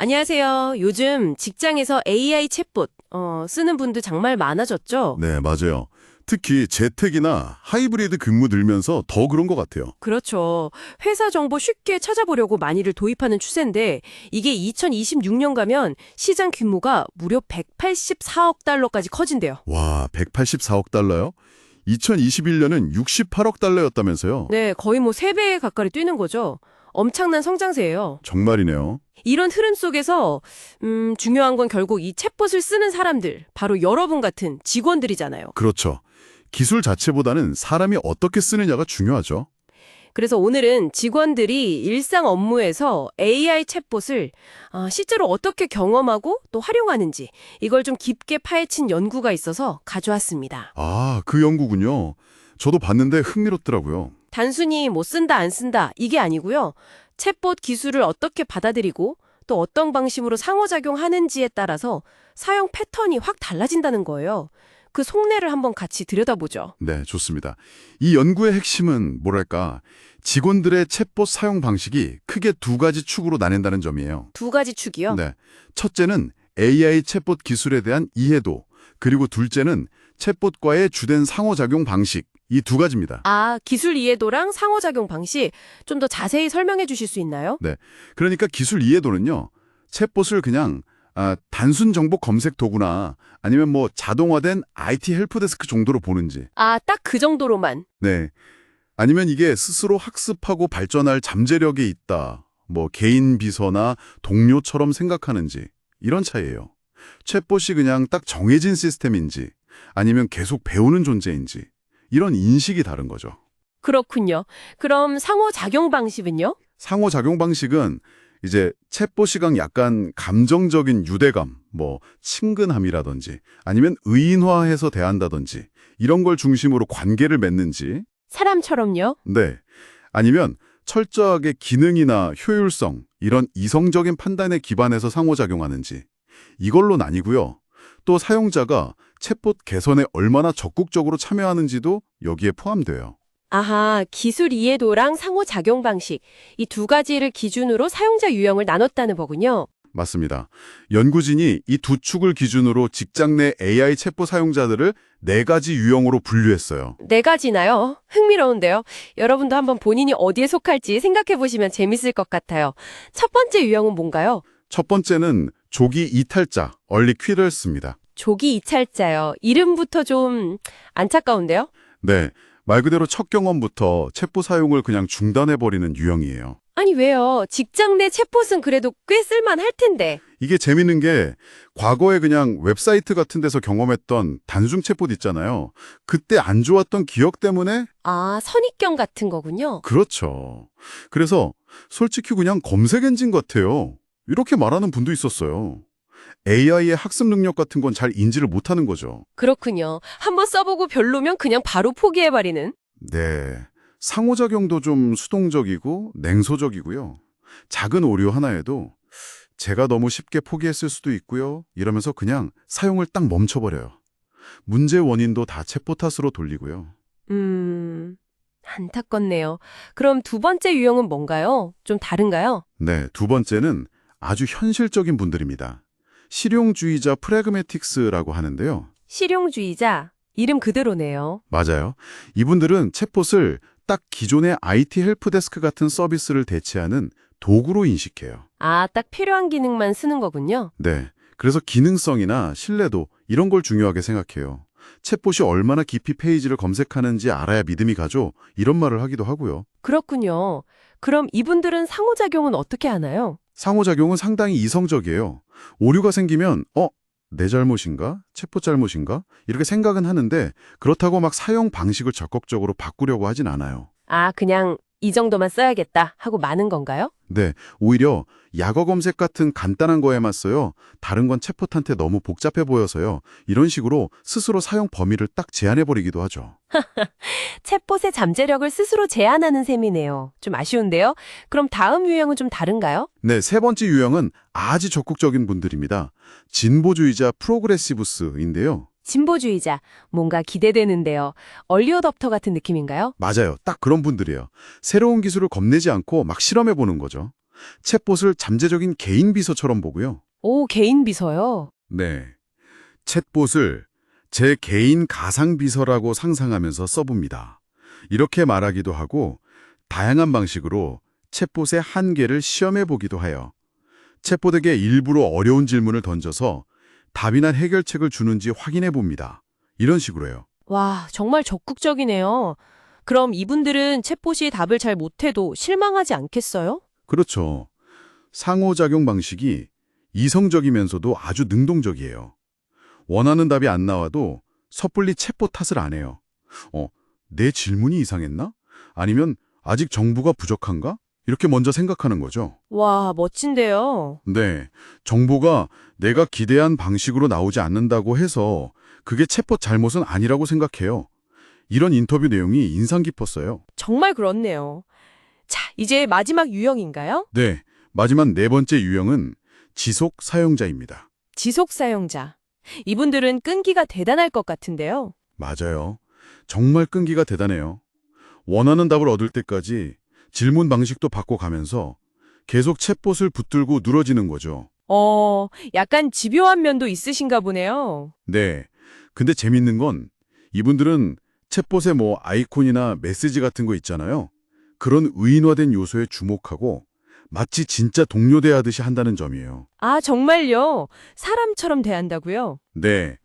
안녕하세요. 요즘 직장에서 AI 챗봇 쓰는 분들 정말 많아졌죠? 네, 맞아요. 특히 재택이나 하이브리드 근무 늘면서 더 그런 것 같아요. 그렇죠. 회사 정보 쉽게 찾아보려고 많이들 도입하는 추세인데 이게 2026년 가면 시장 규모가 무려 184억 달러까지 커진대요. 와, 184억 달러요? 2021년은 68억 달러였다면서요? 네, 거의 뭐 3배 가까이 뛰는 거죠. 엄청난 성장세예요. 정말이네요. 이런 흐름 속에서 중요한 건 결국 이 챗봇을 쓰는 사람들, 바로 여러분 같은 직원들이잖아요. 그렇죠. 기술 자체보다는 사람이 어떻게 쓰느냐가 중요하죠. 그래서 오늘은 직원들이 일상 업무에서 AI 챗봇을 실제로 어떻게 경험하고 또 활용하는지 이걸 좀 깊게 파헤친 연구가 있어서 가져왔습니다. 아, 그 연구군요. 저도 봤는데 흥미롭더라고요. 단순히 뭐 쓴다 안 쓴다 이게 아니고요. 챗봇 기술을 어떻게 받아들이고 또 어떤 방식으로 상호작용하는지에 따라서 사용 패턴이 확 달라진다는 거예요. 그 속내를 한번 같이 들여다보죠. 네, 좋습니다. 이 연구의 핵심은 뭐랄까, 직원들의 챗봇 사용 방식이 크게 두 가지 축으로 나뉜다는 점이에요. 두 가지 축이요. 네. 첫째는 AI 챗봇 기술에 대한 이해도, 그리고 둘째는 챗봇과의 주된 상호작용 방식, 이 두 가지입니다. 기술 이해도랑 상호작용 방식 좀 더 자세히 설명해 주실 수 있나요? 네. 그러니까 기술 이해도는요, 챗봇을 그냥 단순 정보 검색 도구나 아니면 뭐 자동화된 IT 헬프데스크 정도로 보는지, 딱 그 정도로만. 네. 아니면 이게 스스로 학습하고 발전할 잠재력이 있다, 뭐 개인 비서나 동료처럼 생각하는지, 이런 차이예요. 챗봇이 그냥 딱 정해진 시스템인지 아니면 계속 배우는 존재인지 이런 인식이 다른 거죠. 그렇군요. 그럼 상호작용 방식은요? 상호작용 방식은 이제 챗봇이랑 약간 감정적인 유대감, 뭐 친근함이라든지 아니면 의인화해서 대한다든지 이런 걸 중심으로 관계를 맺는지, 사람처럼요? 네. 아니면 철저하게 기능이나 효율성, 이런 이성적인 판단에 기반해서 상호작용하는지 이걸로 나뉘고요. 또 사용자가 챗봇 개선에 얼마나 적극적으로 참여하는지도 여기에 포함돼요. 아하, 기술 이해도랑 상호작용 방식. 이 두 가지를 기준으로 사용자 유형을 나눴다는 거군요. 맞습니다. 연구진이 이 두 축을 기준으로 직장 내 AI 챗봇 사용자들을 네 가지 유형으로 분류했어요. 네 가지나요? 흥미로운데요. 여러분도 한번 본인이 어디에 속할지 생각해 보시면 재밌을 것 같아요. 첫 번째 유형은 뭔가요? 첫 번째는 조기 이탈자, 얼리 퀴러스입니다. 조기 이찰자요. 이름부터 좀 안타까운데요? 네, 말 그대로 첫 경험부터 챗봇 사용을 그냥 중단해버리는 유형이에요. 아니 왜요? 직장 내 챗봇은 그래도 꽤 쓸만할 텐데. 이게 재밌는 게 과거에 그냥 웹사이트 같은 데서 경험했던 단순 챗봇 있잖아요. 그때 안 좋았던 기억 때문에 선입견 같은 거군요. 그렇죠. 그래서 솔직히 그냥 검색 엔진 같아요. 이렇게 말하는 분도 있었어요. AI의 학습 능력 같은 건 잘 인지를 못하는 거죠. 그렇군요. 한번 써보고 별로면 그냥 바로 포기해버리는. 네. 상호작용도 좀 수동적이고 냉소적이고요. 작은 오류 하나에도 제가 너무 쉽게 포기했을 수도 있고요. 이러면서 그냥 사용을 딱 멈춰버려요. 문제 원인도 다 챗봇 탓으로 돌리고요. 안타깝네요. 그럼 두 번째 유형은 뭔가요? 좀 다른가요? 네, 두 번째는 아주 현실적인 분들입니다. 실용주의자 프래그매틱스라고 하는데요. 실용주의자. 이름 그대로네요. 맞아요. 이분들은 챗봇을 딱 기존의 IT 헬프데스크 같은 서비스를 대체하는 도구로 인식해요. 딱 필요한 기능만 쓰는 거군요. 네. 그래서 기능성이나 신뢰도 이런 걸 중요하게 생각해요. 챗봇이 얼마나 깊이 페이지를 검색하는지 알아야 믿음이 가죠. 이런 말을 하기도 하고요. 그렇군요. 그럼 이분들은 상호작용은 어떻게 하나요? 상호작용은 상당히 이성적이에요. 오류가 생기면 내 잘못인가? 챗봇 잘못인가? 이렇게 생각은 하는데 그렇다고 막 사용 방식을 적극적으로 바꾸려고 하진 않아요. 그냥 이 정도만 써야겠다 하고 마는 건가요? 네, 오히려 약어 검색 같은 간단한 거에만 써요. 다른 건 챗봇한테 너무 복잡해 보여서요. 이런 식으로 스스로 사용 범위를 딱 제한해버리기도 하죠. 챗봇의 잠재력을 스스로 제한하는 셈이네요. 좀 아쉬운데요? 그럼 다음 유형은 좀 다른가요? 네, 세 번째 유형은 아주 적극적인 분들입니다. 진보주의자 프로그레시브스인데요. 진보주의자. 뭔가 기대되는데요. 얼리 어댑터 같은 느낌인가요? 맞아요. 딱 그런 분들이에요. 새로운 기술을 겁내지 않고 막 실험해보는 거죠. 챗봇을 잠재적인 개인 비서처럼 보고요. 오, 개인 비서요? 네. 챗봇을 제 개인 가상 비서라고 상상하면서 써봅니다. 이렇게 말하기도 하고 다양한 방식으로 챗봇의 한계를 시험해 보기도 해요. 챗봇에게 일부러 어려운 질문을 던져서 답이나 해결책을 주는지 확인해 봅니다. 이런 식으로요. 와, 정말 적극적이네요. 그럼 이분들은 챗봇이 답을 잘 못해도 실망하지 않겠어요? 그렇죠. 상호작용 방식이 이성적이면서도 아주 능동적이에요. 원하는 답이 안 나와도 섣불리 챗봇 탓을 안 해요. 내 질문이 이상했나? 아니면 아직 정보가 부족한가? 이렇게 먼저 생각하는 거죠. 와, 멋진데요. 네, 정보가 내가 기대한 방식으로 나오지 않는다고 해서 그게 챗봇 잘못은 아니라고 생각해요. 이런 인터뷰 내용이 인상 깊었어요. 정말 그렇네요. 자, 이제 마지막 유형인가요? 네, 마지막 네 번째 유형은 지속 사용자입니다. 지속 사용자. 이분들은 끈기가 대단할 것 같은데요. 맞아요. 정말 끈기가 대단해요. 원하는 답을 얻을 때까지 질문 방식도 바꿔가면서 계속 챗봇을 붙들고 늘어지는 거죠. 약간 집요한 면도 있으신가 보네요. 네. 근데 재밌는 건 이분들은 챗봇의 뭐 아이콘이나 메시지 같은 거 있잖아요. 그런 의인화된 요소에 주목하고 마치 진짜 동료 대하듯이 한다는 점이에요. 아, 정말요? 사람처럼 대한다고요? 네.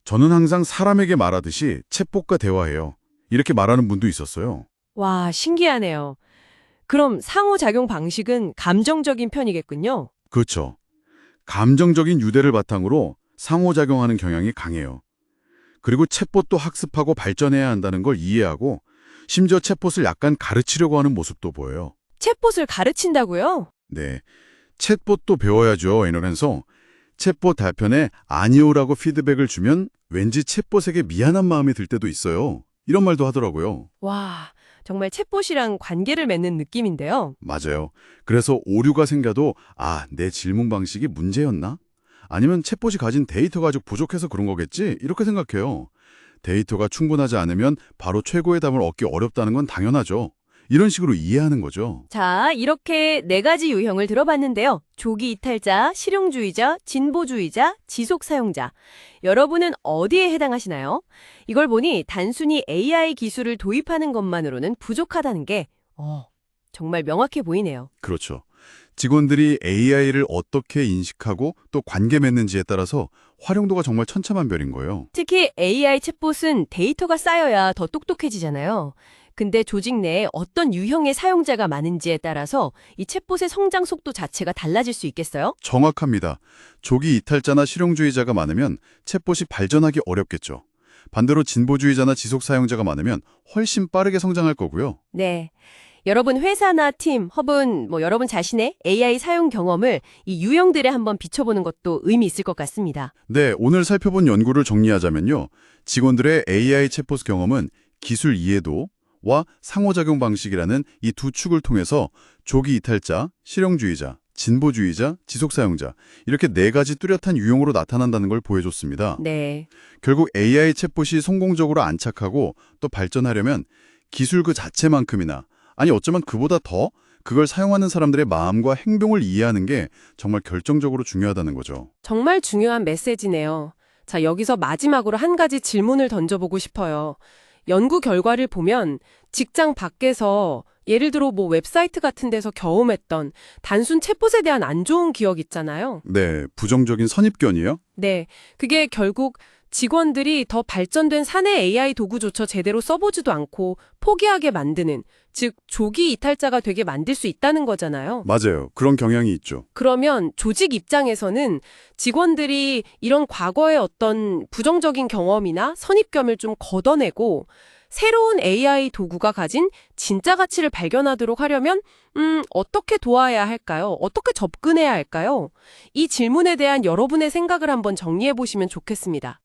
저는 항상 사람에게 말하듯이 챗봇과 대화해요. 이렇게 말하는 분도 있었어요. 와, 신기하네요. 그럼 상호작용 방식은 감정적인 편이겠군요. 그렇죠. 감정적인 유대를 바탕으로 상호작용하는 경향이 강해요. 그리고 챗봇도 학습하고 발전해야 한다는 걸 이해하고 심지어 챗봇을 약간 가르치려고 하는 모습도 보여요. 챗봇을 가르친다고요? 네, 챗봇도 배워야죠 이러면서 챗봇 답변에 아니오라고 피드백을 주면 왠지 챗봇에게 미안한 마음이 들 때도 있어요. 이런 말도 하더라고요. 와, 정말 챗봇이랑 관계를 맺는 느낌인데요. 맞아요. 그래서 오류가 생겨도 내 질문 방식이 문제였나? 아니면 챗봇이 가진 데이터가 아직 부족해서 그런 거겠지? 이렇게 생각해요. 데이터가 충분하지 않으면 바로 최고의 답을 얻기 어렵다는 건 당연하죠. 이런 식으로 이해하는 거죠. 자, 이렇게 네 가지 유형을 들어봤는데요. 조기 이탈자, 실용주의자, 진보주의자, 지속 사용자. 여러분은 어디에 해당하시나요? 이걸 보니 단순히 AI 기술을 도입하는 것만으로는 부족하다는 게 정말 명확해 보이네요. 그렇죠. 직원들이 AI를 어떻게 인식하고 또 관계 맺는지에 따라서 활용도가 정말 천차만별인 거예요. 특히 AI 챗봇은 데이터가 쌓여야 더 똑똑해지잖아요. 근데 조직 내에 어떤 유형의 사용자가 많은지에 따라서 이 챗봇의 성장 속도 자체가 달라질 수 있겠어요? 정확합니다. 조기 이탈자나 실용주의자가 많으면 챗봇이 발전하기 어렵겠죠. 반대로 진보주의자나 지속 사용자가 많으면 훨씬 빠르게 성장할 거고요. 네. 여러분 회사나 팀, 혹은 여러분 자신의 AI 사용 경험을 이 유형들에 한번 비춰보는 것도 의미 있을 것 같습니다. 네, 오늘 살펴본 연구를 정리하자면요. 직원들의 AI 챗봇 경험은 기술 이해도와 상호작용 방식이라는 이 두 축을 통해서 조기 이탈자, 실용주의자, 진보주의자, 지속사용자 이렇게 네 가지 뚜렷한 유형으로 나타난다는 걸 보여줬습니다. 네. 결국 AI 챗봇이 성공적으로 안착하고 또 발전하려면 기술 그 자체만큼이나 아니 어쩌면 그보다 더 그걸 사용하는 사람들의 마음과 행동을 이해하는 게 정말 결정적으로 중요하다는 거죠. 정말 중요한 메시지네요. 자, 여기서 마지막으로 한 가지 질문을 던져보고 싶어요. 연구 결과를 보면 직장 밖에서 예를 들어 웹사이트 같은 데서 경험했던 단순 챗봇에 대한 안 좋은 기억 있잖아요. 네, 부정적인 선입견이요? 네, 그게 결국 직원들이 더 발전된 사내 AI 도구조차 제대로 써보지도 않고 포기하게 만드는, 즉 조기 이탈자가 되게 만들 수 있다는 거잖아요. 맞아요. 그런 경향이 있죠. 그러면 조직 입장에서는 직원들이 이런 과거의 어떤 부정적인 경험이나 선입견을 좀 걷어내고 새로운 AI 도구가 가진 진짜 가치를 발견하도록 하려면 어떻게 도와야 할까요? 어떻게 접근해야 할까요? 이 질문에 대한 여러분의 생각을 한번 정리해 보시면 좋겠습니다.